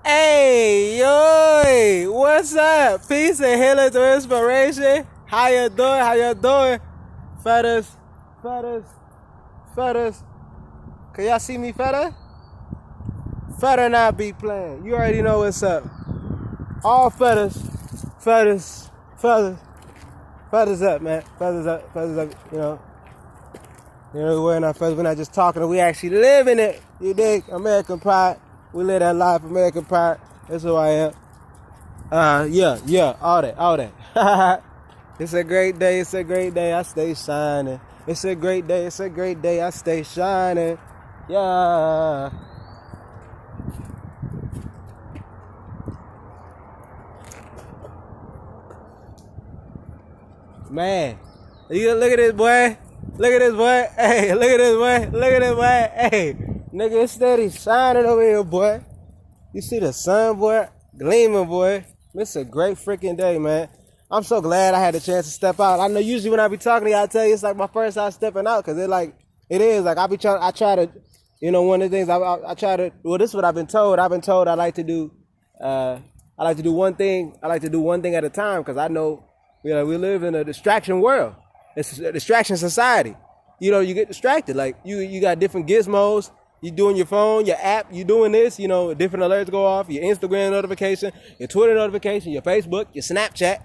Hey, yo, what's up? Peace and healing through inspiration. How you doing? How you doing? Feathers, feathers, feathers. Can y'all see me, feather? Feather not be playing. You already know what's up. All feathers, feathers, feathers, feathers up, man. Feathers up, feathers up, we're wearing our feathers. We're not just talking, we actually living it. You dig? American pride. We live that life, American pride. That's who I am. All that. It's a great day, I stay shining. It's a great day, I stay shining. Yeah. Man, you look at this boy. Look at this boy. Hey, look at this boy. Look at this boy. Hey, nigga, it's steady shining over here, boy. You see the sun, boy? Gleaming, boy. It's a great freaking day, man. I'm so glad I had the chance to step out. I know usually when I be talking to y'all, I tell you it's like my first time stepping out, because it is like I try to, one of the things I try to, well, this is what I've been told. I've been told I like to do one thing at a time, because I know, we live in a distraction world. It's a distraction society. You get distracted. Like you got different gizmos. You doing your phone, your app, you doing this, different alerts go off, your Instagram notification, your Twitter notification, your Facebook, your Snapchat,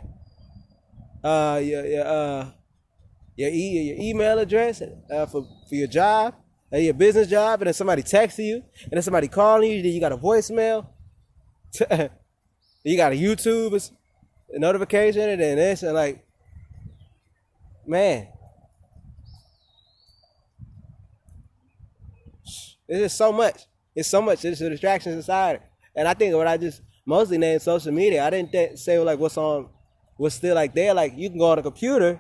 your email address for your job, your business job, and then somebody texting you, and then somebody calling you, then you got a voicemail, you got a YouTube notification, and then this, and like, man. It's just so much. It's so much. It's a distraction society. And I think what I just mostly named social media, I didn't say like what's still like there. Like you can go on a computer,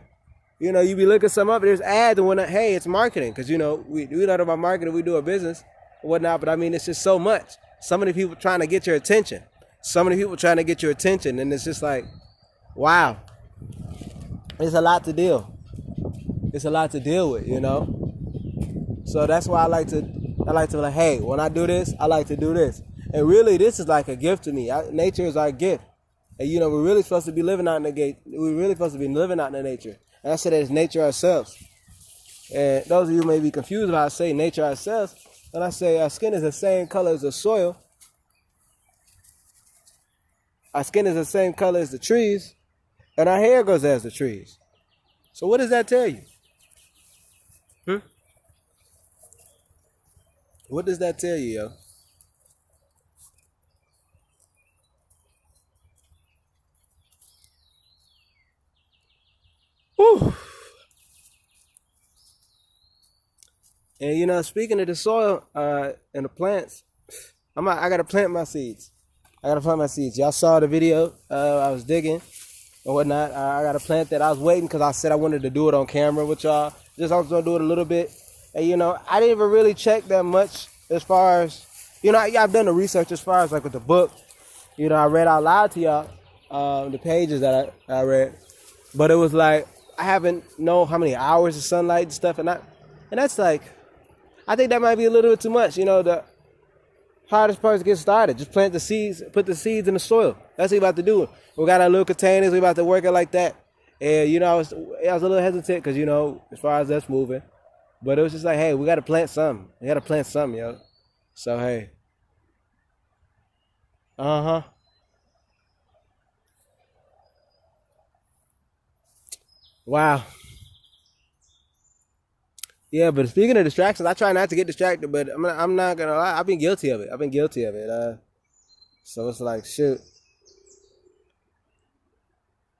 you be looking something up, there's ads and whatnot. Hey, it's marketing. Because, we learn about marketing, we do a business and whatnot. But I mean, it's just so much. So many people trying to get your attention. And it's just like, wow. It's a lot to deal. It's a lot to deal with, So that's why I like to like, hey, when I do this, I like to do this. And really, this is like a gift to me. Nature is our gift. And, we're really supposed to be living out in the gate. We're really supposed to be living out in the nature. And I say that it's nature ourselves. And those of you may be confused about I say nature ourselves. And I say our skin is the same color as the soil. Our skin is the same color as the trees. And our hair goes as the trees. So what does that tell you? What does that tell you, yo? Whew. And speaking of the soil and the plants, I gotta plant my seeds. Y'all saw the video. I was digging and whatnot. I gotta plant that. I was waiting because I said I wanted to do it on camera with y'all. I was gonna do it a little bit. And I didn't even really check that much as far as, I've done the research as far as like with the book. I read out loud to y'all the pages that I read. But it was like, I haven't know how many hours of sunlight and stuff. And that's like, I think that might be a little bit too much. The hardest part is to get started. Just plant the seeds, put the seeds in the soil. That's what we about to do. We got our little containers. We about to work it like that. And, I was a little hesitant because, as far as that's moving. But it was just like, hey, we got to plant something. Yo. So, hey. Wow. Yeah, but speaking of distractions, I try not to get distracted, but I'm not going to lie. I've been guilty of it. So it's like, shoot.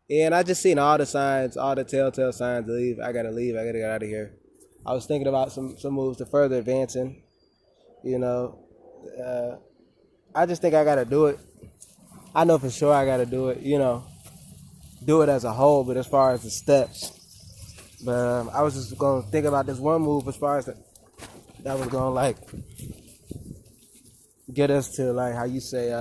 And I just seen all the signs, all the telltale signs to leave. I got to get out of here. I was thinking about some moves to further advancing, I just think I got to do it. I know for sure I got to do it, do it as a whole, but as far as the steps. But I was just going to think about this one move as far as that was going to like get us to like how you say,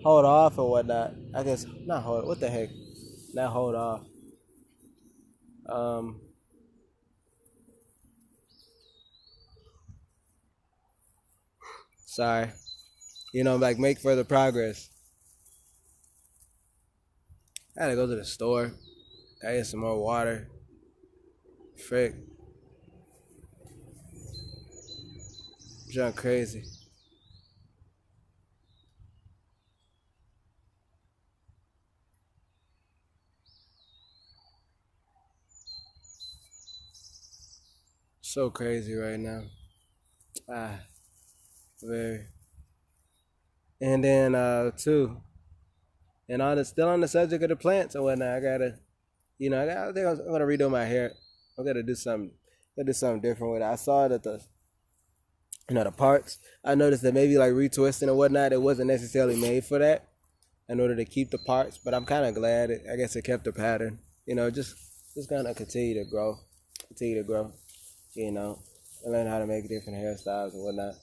hold off or whatnot. I guess, not hold, what the heck? Not hold off. Sorry. Like make further progress. I had to go to the store. I get some more water. Frick. Junk crazy. So crazy right now. Very. And then too, and still on the subject of the plants and whatnot, I think I'm gonna redo my hair. I'm gonna do something. Gotta do something different with it. I saw that the parts. I noticed that maybe like retwisting and whatnot, it wasn't necessarily made for that in order to keep the parts. But I'm kind of glad. I guess it kept the pattern. Just gonna continue to grow, and learn how to make different hairstyles and whatnot.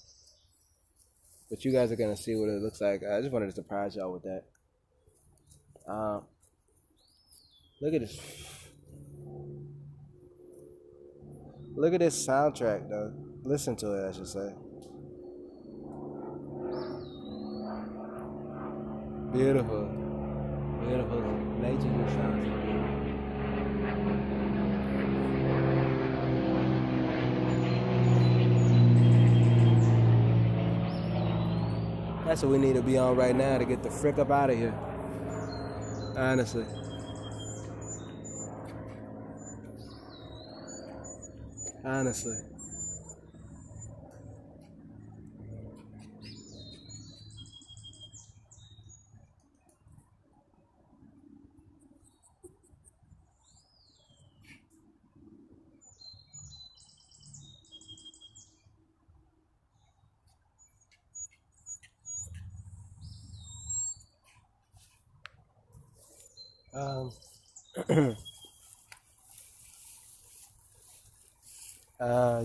But you guys are gonna see what it looks like. I just wanted to surprise y'all with that. Look at this. Look at this soundtrack, though. Listen to it, I should say. Beautiful. Beautiful nature sounds. That's what we need to be on right now to get the frick up out of here. Honestly.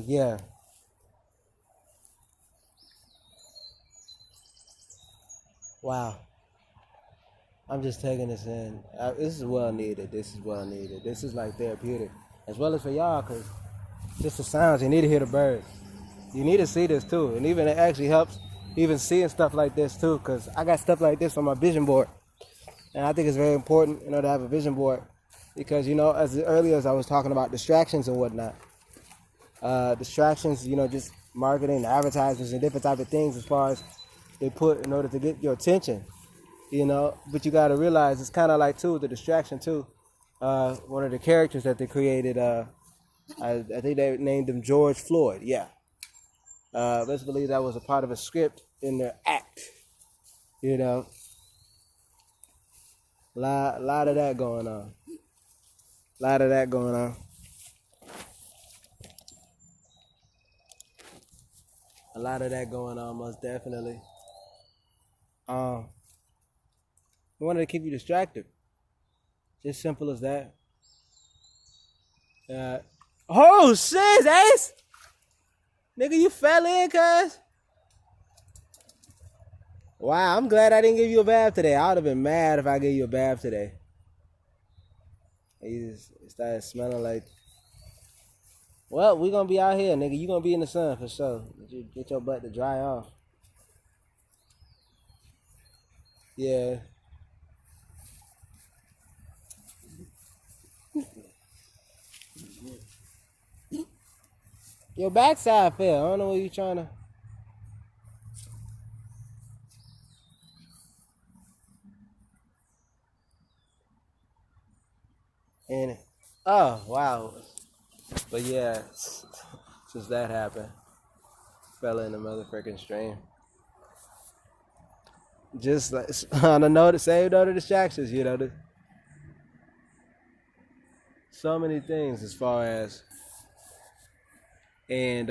Yeah. Wow. I'm just taking this in. This is well needed. This is like therapeutic, as well as for y'all, cause just the sounds. You need to hear the birds. You need to see this too, and even it actually helps, even seeing stuff like this too, cause I got stuff like this on my vision board, and I think it's very important, to have a vision board, because as earlier as I was talking about distractions and whatnot, distractions, just marketing, advertisements, and different type of things as far as they put in order to get your attention. But you got to realize it's kind of like too the distraction too. One of the characters that they created, I think they named him George Floyd. Yeah, let's believe that was a part of a script in their act. Lot of that going on. A lot of that going on, most definitely. I wanted to keep you distracted. Just simple as that. Oh shit, Ace! Nigga, you fell in, cuz. Wow, I'm glad I didn't give you a bath today. I would have been mad if I gave you a bath today. You just started smelling like. Well, we gonna be out here, nigga. You gonna be in the sun for sure. Get your butt to dry off. Yeah. Your backside fell. I don't know what you trying to. And oh wow. But yeah, since that happened, fell in the motherfucking stream. Just like on the note, same note of distractions, so many things as far as and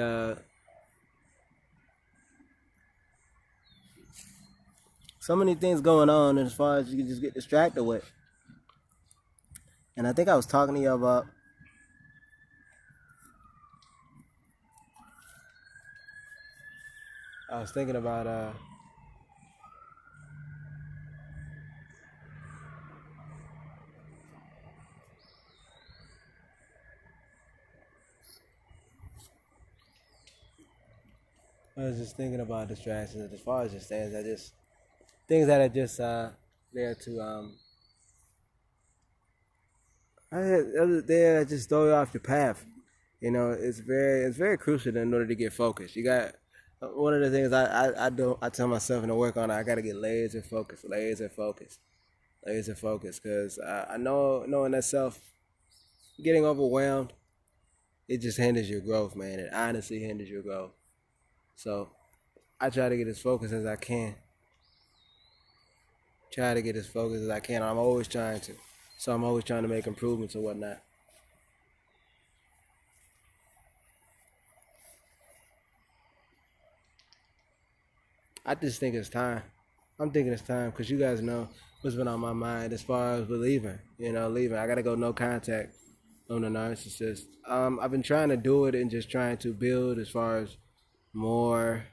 so many things going on as far as you can just get distracted with. And I think I was talking to you about I was thinking about I was just thinking about distractions as far as just things that are just there to there that just throw you off your path. You know, it's very crucial in order to get focused. You got one of the things I tell myself and I work on it. I got to get laser focused, because I know knowing that self, getting overwhelmed, it just hinders your growth, man. It honestly hinders your growth. So I try to get as focused as I can. I'm always trying to. So I'm always trying to make improvements and whatnot. I just think it's time. I'm thinking it's time because you guys know what's been on my mind as far as leaving. Leaving. I gotta go no contact on the narcissist. I've been trying to do it and just trying to build as far as more,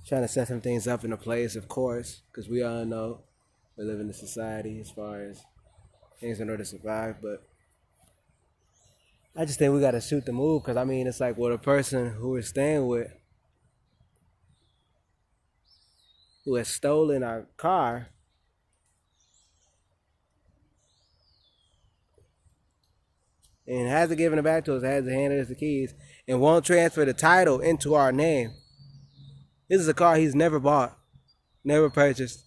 trying to set some things up in a place, of course, because we all know we live in a society as far as things in order to survive. But I just think we gotta shoot the move, because I mean, it's like with a person who we're staying with, who has stolen our car, and hasn't given it back to us, hasn't handed us the keys, and won't transfer the title into our name. This is a car he's never bought, never purchased.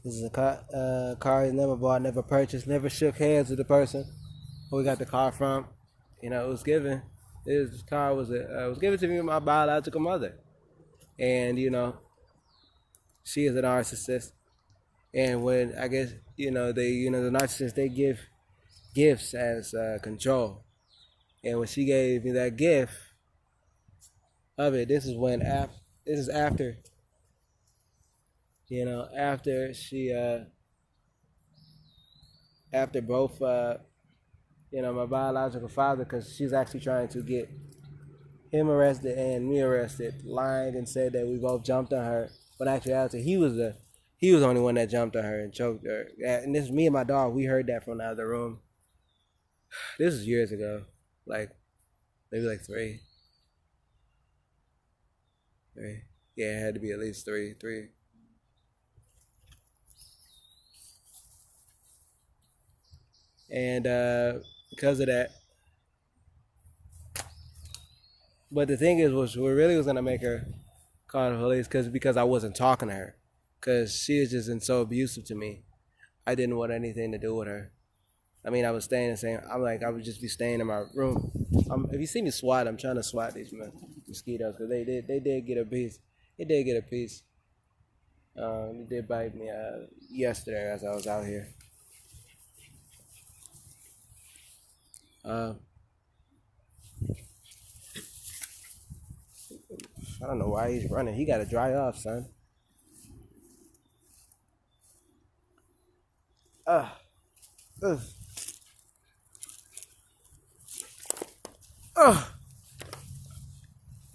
This is a car he's never bought, never purchased, never shook hands with the person who we got the car from. It was given. This car was given to me by my biological mother, and she is a narcissist. And when I guess the narcissists, they give gifts as control, and when she gave me that gift of it, this is after after she after both my biological father, because she's actually trying to get him arrested and me arrested, lied and said that we both jumped on her, but actually he was the only one that jumped on her and choked her. And this, me and my dog, we heard that from the other room. This is years ago, like maybe like three. Yeah, it had to be at least three. And because of that, but the thing is, what really was gonna make her call the police, because I wasn't talking to her, because she is just so abusive to me. I didn't want anything to do with her. I mean, I was staying the same. I would just be staying in my room. If you see me swat, I'm trying to swat these mosquitoes, because they did get a piece. They did get a piece. They did bite me yesterday as I was out here. I don't know why he's running. He got to dry off, son. Ugh.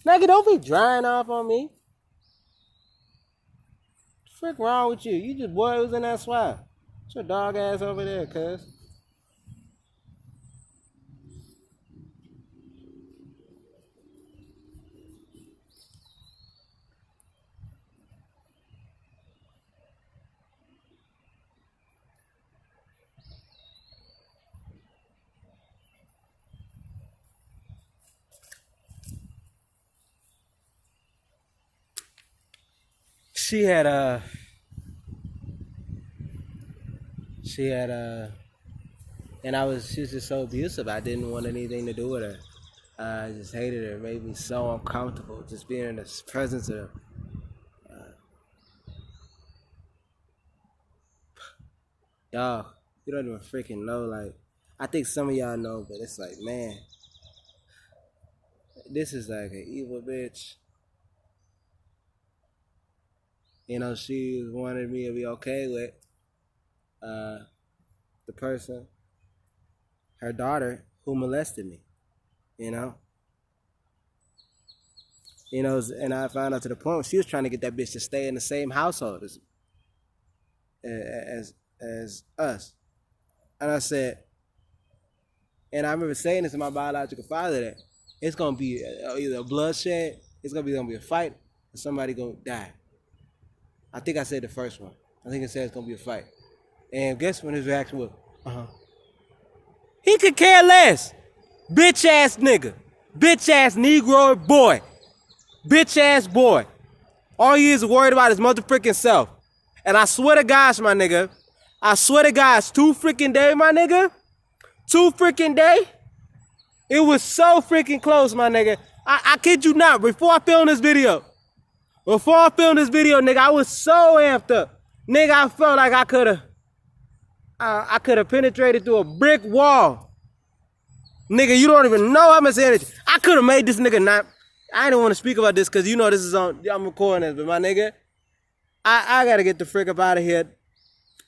Nigga, don't be drying off on me. What the frick wrong with you? You just boy was in that swamp. What's your dog ass over there, cuz? She had and she was just so abusive. I didn't want anything to do with her. I just hated her. It made me so uncomfortable just being in the presence of her. Dog, you don't even freaking know. Like, I think some of y'all know, but it's like, man, this is like an evil bitch. She wanted me to be okay with the person, her daughter, who molested me. you know. You know, and I found out to the point where she was trying to get that bitch to stay in the same household as us. And I said, and I remember saying this to my biological father, that it's gonna be either a bloodshed, it's gonna be a fight, or somebody gonna die. I think I said the first one. I think it said it's gonna be a fight. And guess when his reaction was? He could care less. Bitch ass nigga. Bitch ass Negro boy. Bitch ass boy. All he is worried about his motherfucking self. And I swear to gosh, my nigga. I swear to gosh, 2 freaking day, my nigga. 2 freaking day. It was so freaking close, my nigga. I kid you not. Before I filmed this video, nigga, I was so amped up. Nigga, I felt like I could have penetrated through a brick wall. Nigga, you don't even know how much energy. I could have made this nigga not. I didn't want to speak about this because you know this is on. I'm recording this, but my nigga, I gotta get the frick up out of here.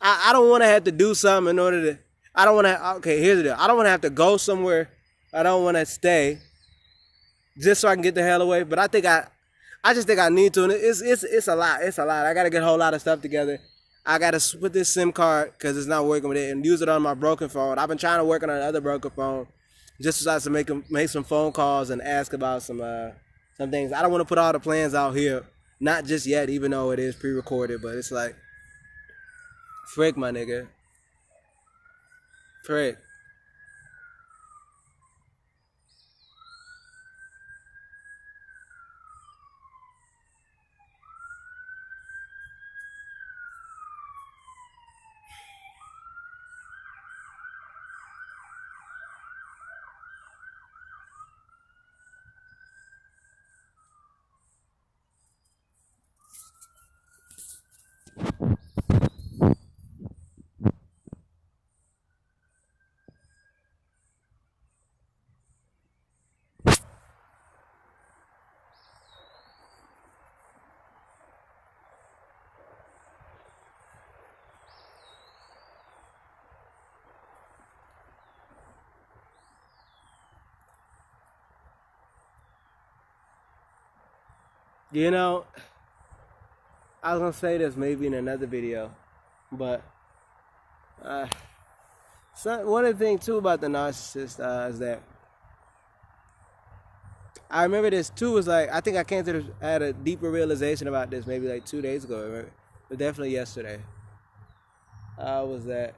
I don't want to have to do something in order to. I don't want to. Okay, here's the deal. I don't want to have to go somewhere. I don't want to stay just so I can get the hell away. But I just think I need to. And it's a lot. It's a lot. I gotta get a whole lot of stuff together. I gotta put this SIM card because it's not working with it and use it on my broken phone. I've been trying to work on another broken phone just to make some phone calls and ask about some things. I don't want to put all the plans out here, not just yet, even though it is pre-recorded. But it's like, frick, my nigga, frick. You know, I was gonna say this maybe in another video, but one of the things too about the narcissist is that I remember this too. Was like I think I had a deeper realization about this maybe like 2 days ago, but definitely yesterday. Was that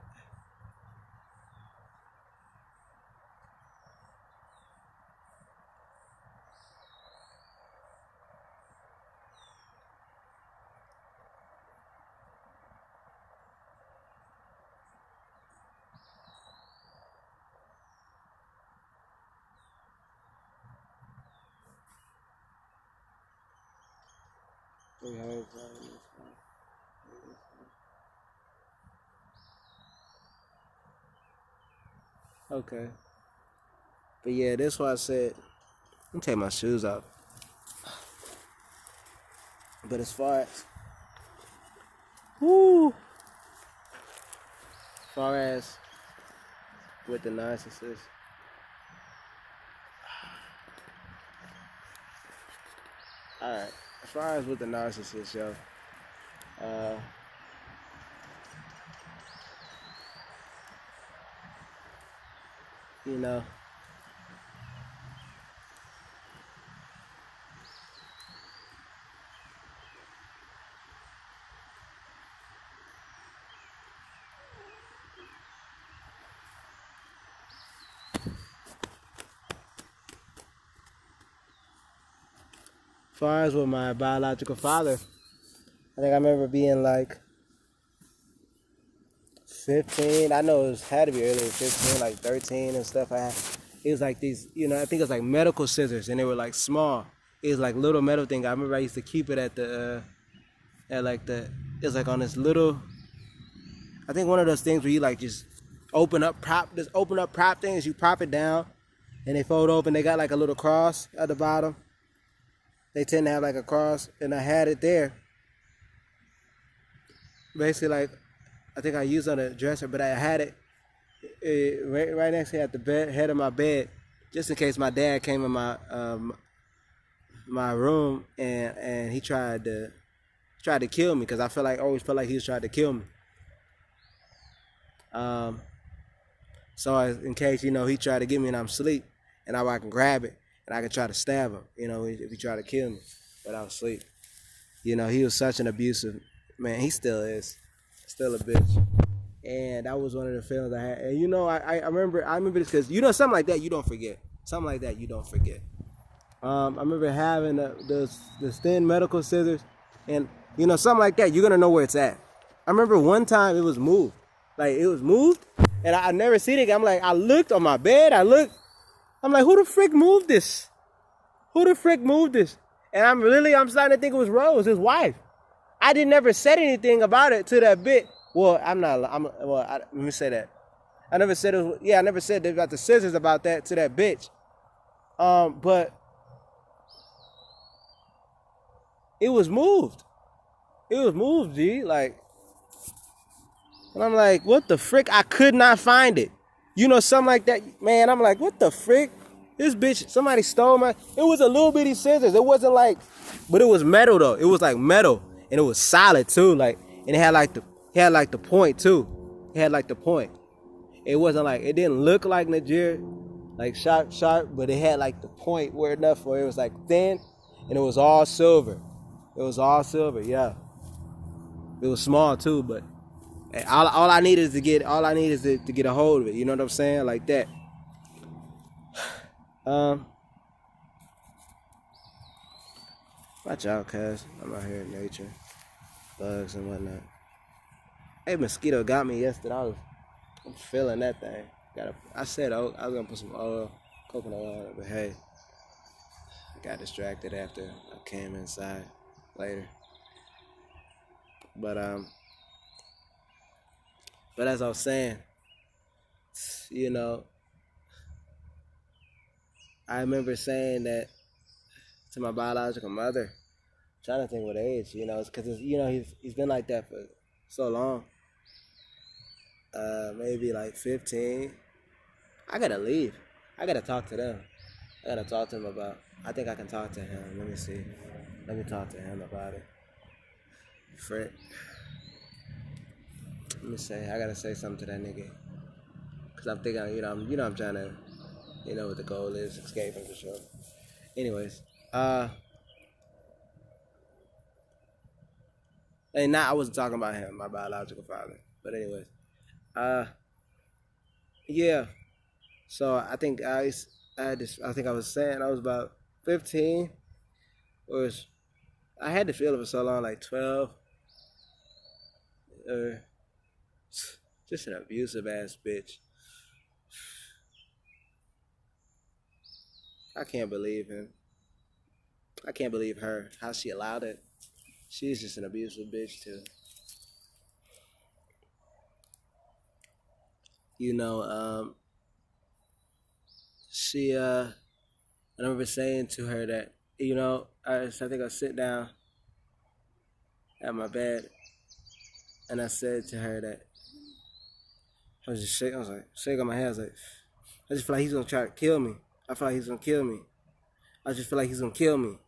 okay? But yeah, that's why I said let me take my shoes off. But as far as with the narcissist, all right. As far as with the narcissist, yo, you know, as far as with my biological father, I think I remember being like 15. I know it had to be earlier than 15, like 13 and stuff. It was like these, you know, I think it was like medical scissors, and they were like small. It was like little metal thing. I remember I used to keep it at it was like on this little, I think one of those things where you like just open up prop things. You prop it down, and they fold open. They got like a little cross at the bottom. They tend to have like a cross, and I had it there. Basically, like, I think I used it on a dresser, but I had it right next to at the head of my bed. just in case my dad came in my room and he tried to kill me, because I always felt like he was trying to kill me. So in case, he tried to get me and I'm asleep, and I can grab it and I can try to stab him, if he tried to kill me, but I was asleep. He was such an abusive man. He still is, still a bitch. And that was one of the feelings I had. And I remember this, because something like that you don't forget. Something like that you don't forget. I remember having the thin medical scissors, and something like that, you're gonna know where it's at. I remember one time it was moved, and I never seen it. I'm like, I looked on my bed, I'm like, who the frick moved this? And I'm starting to think it was Rose, his wife. I didn't never said anything about it to that bit. Well, let me say that. I never said I never said about the scissors about that to that bitch. But it was moved. G. Like, and I'm like, what the frick? I could not find it. Something like that, man. I'm like, what the frick? This bitch, somebody stole my. It was a little bitty scissors. It wasn't like, but it was metal though. It was like metal, and it was solid too. Like, and it had like the point too. It had like the point. It wasn't like, it didn't look like Najir, like sharp, but it had like the point where enough where it was like thin, and it was all silver. Yeah. It was small too, but all I need is to get a hold of it. You know what I'm saying? Like that. Watch out, cuz I'm out here in nature, bugs and whatnot. Hey, mosquito got me yesterday. I'm feeling that thing. I said I was gonna put some coconut oil on it, but hey, I got distracted after I came inside later. But as I was saying, I remember saying that to my biological mother. I'm trying to think what age, because he's been like that for so long. Maybe like 15. I gotta leave. I gotta talk to them. I gotta talk to him about. I think I can talk to him. Let me see. Let me talk to him about it. Fred. Let me say. I gotta say something to that nigga. Cause I'm thinking, I'm trying to, what the goal is, escaping for sure. Anyways, and now I wasn't talking about him, my biological father. But anyways, yeah. So I think I was saying I was about 15. I had to feel it for so long, like 12. Just an abusive ass bitch. I can't believe him. I can't believe her. How she allowed it. She's just an abusive bitch too. She I remember saying to her that, I think I sit down at my bed, and I said to her that I was shaking my head. I was like, I just feel like he's gonna try to kill me. I feel like he's gonna kill me. I just feel like he's gonna kill me.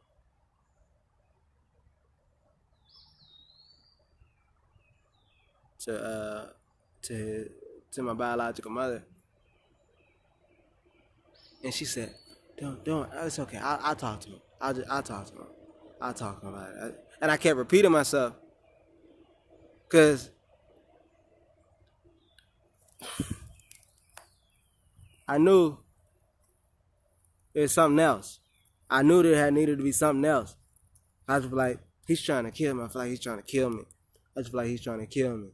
To my biological mother. And she said, don't, it's okay. I'll talk to him. I'll talk to him. I'll talk to him about it. And I kept repeating myself. Because I knew there's something else. I knew there had needed to be something else. I was like, he's trying to kill me. I feel like he's trying to kill me. I just feel like he's trying to kill me.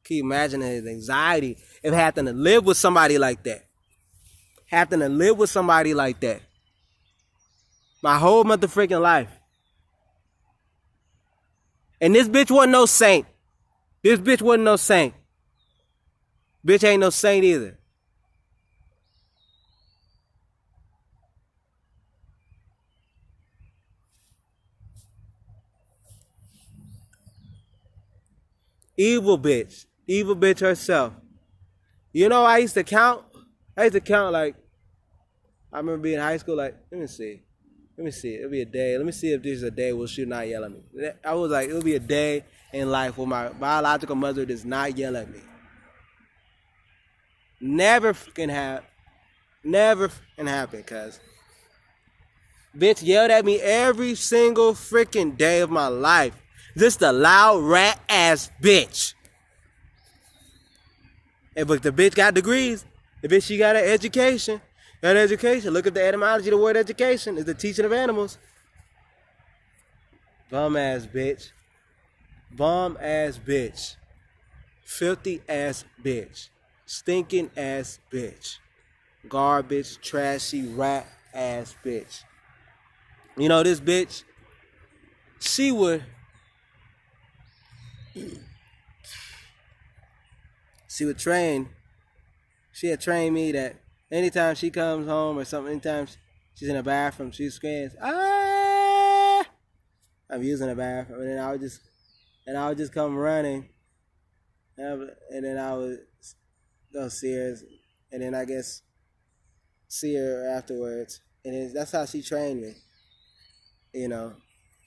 Can you imagine his anxiety of having to live with somebody like that? My whole motherfucking life. And this bitch wasn't no saint. Bitch ain't no saint either. Evil bitch herself. I used to count I used to count, like, I remember being in high school, like, let me see. It'll be a day. Let me see if there's a day where she'll not yell at me. I was like, it'll be a day in life where my biological mother does not yell at me. Never can happen, cuz. Bitch yelled at me every single freaking day of my life. Just a loud rat ass bitch. But the bitch got degrees. The bitch, she got an education. Look at the etymology of the word education. It's the teaching of animals. Bum ass bitch. Bum ass bitch. Filthy ass bitch. Stinking ass bitch. Garbage, trashy, rat ass bitch. You know, this bitch, she would train. She had trained me that anytime she comes home or something, anytime she's in the bathroom, she screams, ah! I'm using the bathroom, and then I would just come running, and then I would go see her, and then I guess see her afterwards, and that's how she trained me, you know.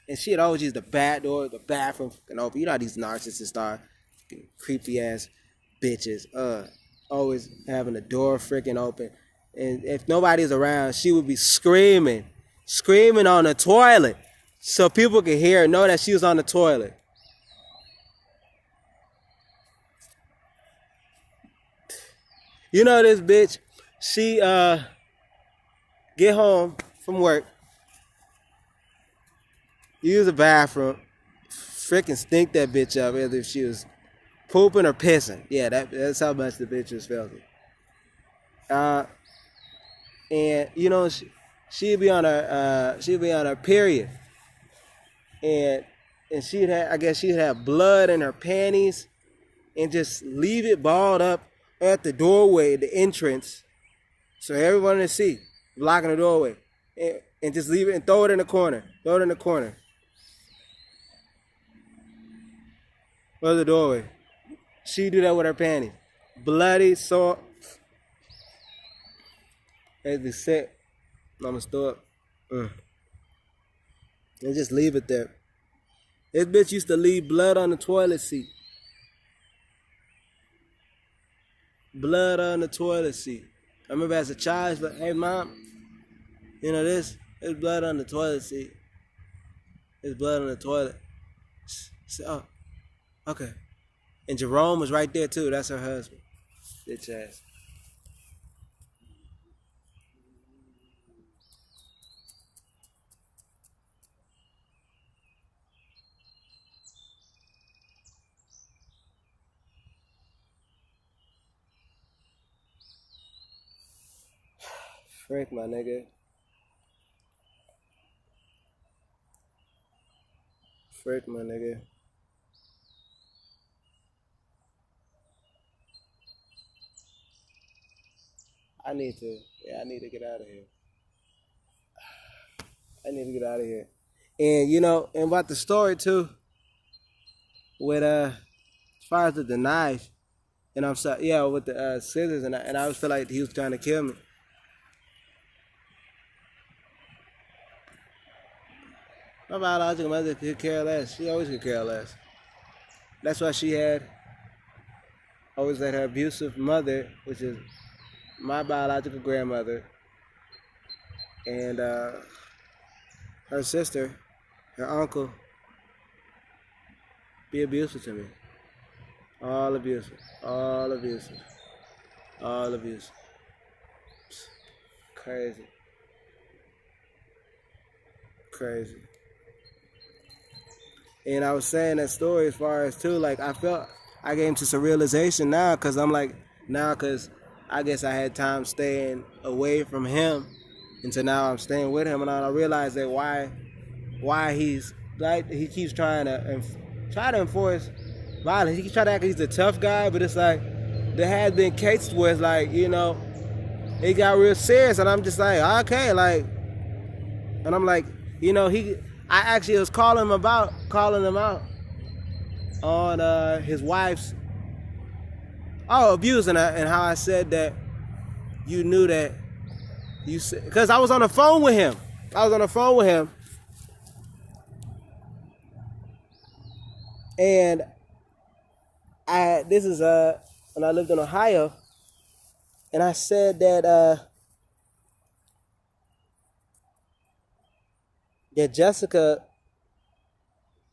And she had always used the back door, the bathroom fucking open. You know how these narcissists are, creepy ass bitches. Always having the door freaking open. And if nobody's around, she would be screaming on the toilet, so people could hear her, know that she was on the toilet. You know this bitch, she get home from work, use the bathroom, freaking stink that bitch up as if she was pooping or pissing. Yeah, that's how much the bitch was filthy. And you know, she'd be on her period, and she'd have blood in her panties, and just leave it balled up at the doorway, the entrance, so everyone can see, blocking the doorway, and just leave it and throw it in the corner. Or the doorway. She do that with her panties. Bloody, sore. As they sick. I'ma store it. And just leave it there. This bitch used to leave blood on the toilet seat. Blood on the toilet seat. I remember as a child, but hey mom, you know there's blood on the toilet seat. There's blood on the toilet. So, oh, okay. And Jerome was right there too. That's her husband. Bitch ass. Frick, my nigga. Frick, my nigga. I need to get out of here. I need to get out of here. And you know, and about the story too, with as far as the knife, and I'm sorry, yeah, with the scissors, and I always feel like he was trying to kill me. My biological mother could care less. She always could care less. That's why she always had her abusive mother, which is my biological grandmother, and her sister, her uncle, be abusive to me. All abusive. Crazy. And I was saying that story as far as too, like I came to some realization now, because I guess I had time staying away from him, and so now I'm staying with him, and I realized that why he's like, he keeps trying to enforce violence. He keeps trying to act like he's a tough guy, but it's like there has been cases where it's like, you know, it got real serious, and I'm just like, okay, like, and I'm like, you know, I actually was calling him out on his wife's abuse, and how I said that you knew that you said, because I was on the phone with him. And this is when I lived in Ohio, and I said that that Jessica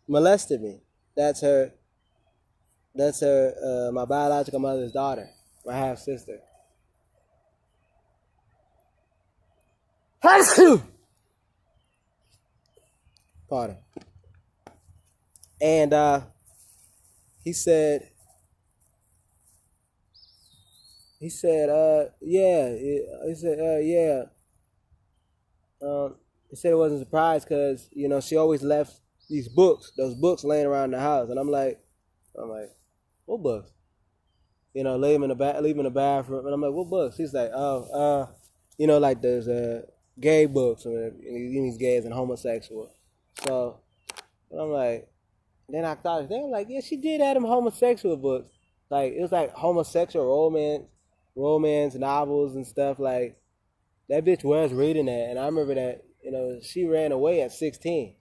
molested me. That's her my biological mother's daughter, my half sister. Pardon. And he said, yeah. He said, yeah. He said it wasn't surprised because, you know, she always left those books laying around the house. And I'm like, what books? You know, leave them in the bathroom. And I'm like, what books? He's like, you know, like there's gay books. And he's gay as and homosexual. So, and I'm like, then I thought, I'm like, yeah, she did have them homosexual books. Like, it was like homosexual romance novels and stuff. Like, that bitch was reading that. And I remember that, you know, she ran away at 16.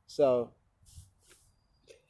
So,